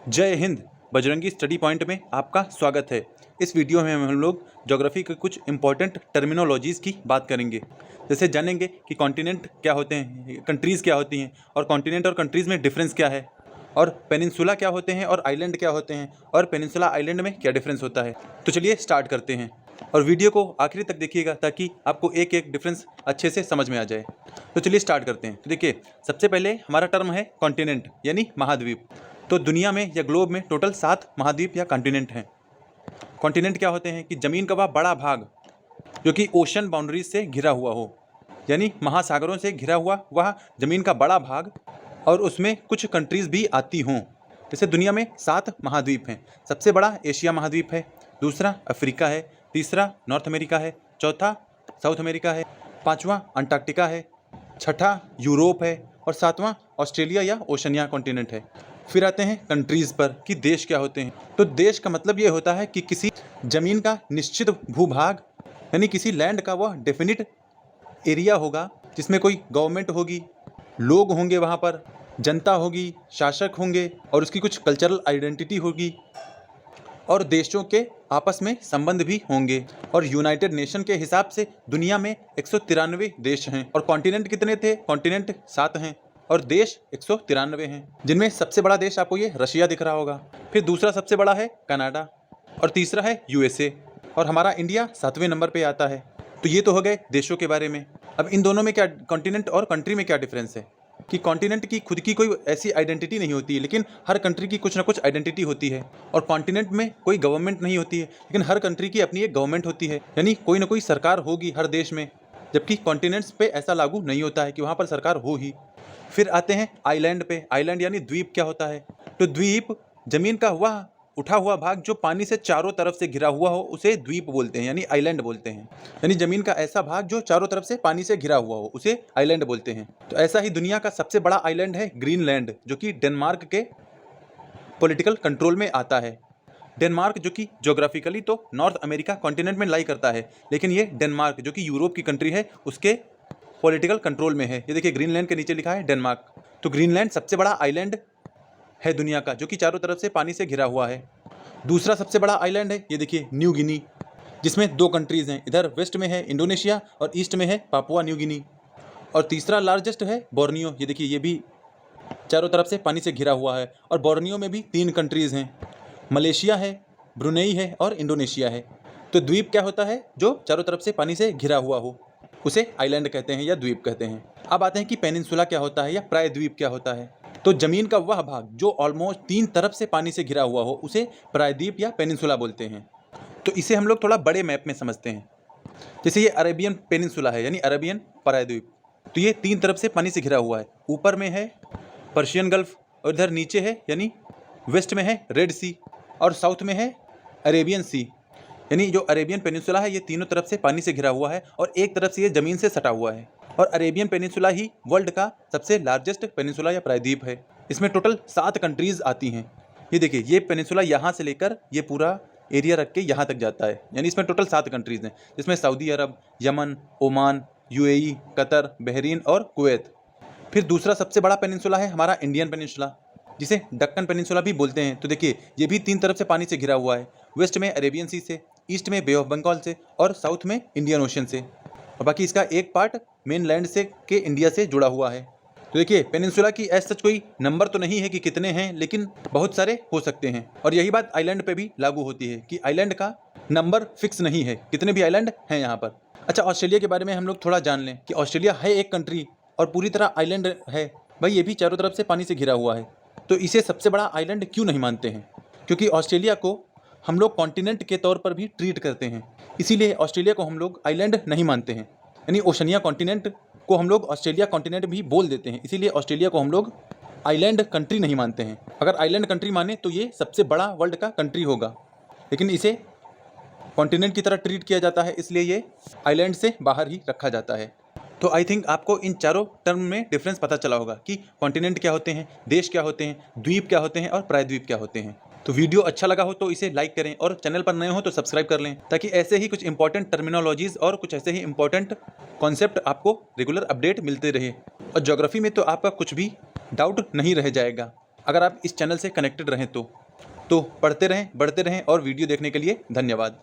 जय Hind. Bajrangi study point में आपका स्वागत है। इस वीडियो में हम लोग ज्योग्राफी के कुछ इंपॉर्टेंट टर्मिनोलॉजीज़ की बात करेंगे। जैसे जानेंगे कि कॉन्टिनेंट क्या होते हैं, कंट्रीज़ क्या होती हैं, और कॉन्टिनेंट और कंट्रीज़ में डिफरेंस क्या है, और पेनिनसुला क्या होते हैं और आइलैंड क्या होते हैं, और पेनिनसुला आइलैंड में क्या डिफरेंस होता है। तो चलिए स्टार्ट करते हैं और वीडियो को आखिरी तक देखिएगा ताकि आपको एक एक डिफरेंस अच्छे से समझ में आ जाए। तो चलिए स्टार्ट करते हैं। तो देखिए, सबसे पहले हमारा टर्म है कॉन्टिनेंट यानी महाद्वीप। तो दुनिया में या ग्लोब में टोटल 7 महाद्वीप या कॉन्टिनेंट हैं। कॉन्टिनेंट क्या होते हैं कि ज़मीन का वह बड़ा भाग जो कि ओशन बाउंड्रीज से घिरा हुआ हो, यानी महासागरों से घिरा हुआ वह ज़मीन का बड़ा भाग, और उसमें कुछ कंट्रीज़ भी आती हों। जैसे दुनिया में 7 महाद्वीप हैं। सबसे बड़ा एशिया महाद्वीप है, दूसरा अफ्रीका है, तीसरा नॉर्थ अमेरिका है, चौथा साउथ अमेरिका है, पाँचवा अंटार्कटिका है, छठा यूरोप है, और सातवां ऑस्ट्रेलिया या ओशनिया कॉन्टिनेंट है। फिर आते हैं कंट्रीज़ पर कि देश क्या होते हैं। तो देश का मतलब ये होता है कि किसी ज़मीन का निश्चित भूभाग, यानी किसी लैंड का वह डेफिनिट एरिया होगा जिसमें कोई गवर्नमेंट होगी, लोग होंगे, वहाँ पर जनता होगी, शासक होंगे, और उसकी कुछ कल्चरल आइडेंटिटी होगी, और देशों के आपस में संबंध भी होंगे। और यूनाइटेड नेशन के हिसाब से दुनिया में 193 देश हैं। और कॉन्टिनेंट कितने थे? कॉन्टिनेंट 7 हैं और देश 193 हैं, जिनमें सबसे बड़ा देश आपको ये रशिया दिख रहा होगा। फिर दूसरा सबसे बड़ा है कनाडा, और तीसरा है यूएसए, और हमारा इंडिया 7वें नंबर पे आता है। तो ये तो हो गए देशों के बारे में। अब इन दोनों में क्या, कॉन्टिनेंट और कंट्री में क्या डिफरेंस है कि कॉन्टिनेंट की खुद की कोई ऐसी आइडेंटिटी नहीं होती है, लेकिन हर कंट्री की कुछ ना कुछ आइडेंटिटी होती है। और कॉन्टिनेंट में कोई गवर्नमेंट नहीं होती है, लेकिन हर कंट्री की अपनी एक गवर्नमेंट होती है, यानी कोई ना कोई सरकार होगी हर देश में। जबकि कॉन्टिनेंट्स पे ऐसा लागू नहीं होता है कि वहाँ पर सरकार हो ही। फिर आते हैं आइलैंड पे। आइलैंड यानी द्वीप क्या होता है? तो द्वीप जमीन का वह उठा हुआ भाग जो पानी से चारों तरफ से घिरा हुआ हो, उसे द्वीप बोलते हैं, यानी आइलैंड बोलते हैं। यानी जमीन का ऐसा भाग जो चारों तरफ से पानी से घिरा हुआ हो, उसे आइलैंड बोलते हैं। तो ऐसा ही दुनिया का सबसे बड़ा आइलैंड है ग्रीनलैंड, जो कि डेनमार्क के पॉलिटिकल कंट्रोल में आता है। डेनमार्क जो कि ज्योग्राफिकली तो नॉर्थ अमेरिका कॉन्टिनेंट में लाई करता है, लेकिन ये डेनमार्क जो कि यूरोप की कंट्री है, उसके पॉलिटिकल कंट्रोल में है। ये देखिए, ग्रीनलैंड के नीचे लिखा है डेनमार्क। तो ग्रीनलैंड सबसे बड़ा आइलैंड है दुनिया का, जो कि चारों तरफ से पानी से घिरा हुआ है। दूसरा सबसे बड़ा आइलैंड है, ये देखिए, न्यू गिनी, जिसमें 2 कंट्रीज़ हैं। इधर वेस्ट में है इंडोनेशिया और ईस्ट में है पापुआ न्यू गिनी। और तीसरा लार्जेस्ट है बोर्नियो। ये देखिए, ये भी चारों तरफ से पानी से घिरा हुआ है। और बोर्नियो में भी 3 कंट्रीज़ हैं, मलेशिया है, ब्रुनेई है, और इंडोनेशिया है। तो द्वीप क्या होता है? जो चारों तरफ से पानी से घिरा हुआ हो, उसे आइलैंड कहते हैं या द्वीप कहते हैं। अब आते हैं कि पेनिनसुला क्या होता है या प्रायद्वीप क्या होता है। तो जमीन का वह भाग जो ऑलमोस्ट 3 तरफ से पानी से घिरा हुआ हो, उसे प्रायद्वीप या पेनिनसुला बोलते हैं। तो इसे हम लोग थोड़ा बड़े मैप में समझते हैं। जैसे ये अरेबियन पेनिनसुला है, यानी अरेबियन प्रायद्वीप। तो ये 3 तरफ से पानी से घिरा हुआ है। ऊपर में है पर्शियन गल्फ, और इधर नीचे है, यानी वेस्ट में है रेड सी, और साउथ में है अरेबियन सी। यानी जो अरेबियन पेनिनसुला है, ये तीनों तरफ से पानी से घिरा हुआ है, और एक तरफ से ये ज़मीन से सटा हुआ है। और अरेबियन पेनिनसुला ही वर्ल्ड का सबसे लार्जेस्ट पेनिनसुला या प्रायद्वीप है। इसमें टोटल 7 कंट्रीज़ आती हैं। ये देखिए, ये पेनिनसुला यहाँ से लेकर ये पूरा एरिया रख के यहाँ तक जाता है, यानी इसमें टोटल 7 कंट्रीज़ हैं, जिसमें Saudi Arab, Yemen, Oman, UAE, Qatar, Bahrain और कुवैत। फिर दूसरा सबसे बड़ा पेनिनसुला है हमारा इंडियन पेनिनसुला, जिसे दक्कन पेनिनसुला भी बोलते हैं। तो देखिए, ये भी 3 तरफ से पानी से घिरा हुआ है। वेस्ट में अरेबियन सी से, ईस्ट में बे ऑफ बंगाल से, और साउथ में इंडियन ओशन से। और बाकी इसका एक पार्ट मेन लैंड से के इंडिया से जुड़ा हुआ है। तो देखिए, पेनिनसुला की ऐसा कोई नंबर तो नहीं है कि कितने हैं, लेकिन बहुत सारे हो सकते हैं। और यही बात आइलैंड पे भी लागू होती है कि आइलैंड का नंबर फिक्स नहीं है, कितने भी आइलैंड हैं यहाँ पर। अच्छा, ऑस्ट्रेलिया के बारे में हम लोग थोड़ा जान लें कि ऑस्ट्रेलिया है एक कंट्री और पूरी तरह आइलैंड है। भाई, ये भी चारों तरफ से पानी से घिरा हुआ है। तो इसे सबसे बड़ा आइलैंड क्यों नहीं मानते हैं? क्योंकि ऑस्ट्रेलिया को हम लोग कॉन्टिनेंट के तौर पर भी ट्रीट करते हैं, इसीलिए ऑस्ट्रेलिया को हम लोग आइलैंड नहीं मानते हैं। यानी ओशनिया कॉन्टिनेंट को हम लोग ऑस्ट्रेलिया कॉन्टिनेंट भी बोल देते हैं, इसीलिए ऑस्ट्रेलिया को हम लोग आइलैंड कंट्री नहीं मानते हैं। अगर आइलैंड कंट्री माने तो ये सबसे बड़ा वर्ल्ड का कंट्री होगा, लेकिन इसे कॉन्टिनेंट की तरह ट्रीट किया जाता है, इसलिए ये आइलैंड से बाहर ही रखा जाता है। तो आई थिंक आपको इन चारों टर्म में डिफरेंस पता चला होगा कि कॉन्टिनेंट क्या होते हैं, देश क्या होते हैं, द्वीप क्या होते हैं, और प्रायद्वीप क्या होते हैं। तो वीडियो अच्छा लगा हो तो इसे लाइक करें, और चैनल पर नए हो तो सब्सक्राइब कर लें, ताकि ऐसे ही कुछ इंपॉर्टेंट टर्मिनोलॉजीज़ और कुछ ऐसे ही इंपॉर्टेंट कॉन्सेप्ट आपको रेगुलर अपडेट मिलते रहे। और ज्योग्राफी में तो आपका कुछ भी डाउट नहीं रह जाएगा। अगर आप इस चैनल से कनेक्टेड रहें तो पढ़ते रहें, बढ़ते रहें और वीडियो देखने के लिए धन्यवाद।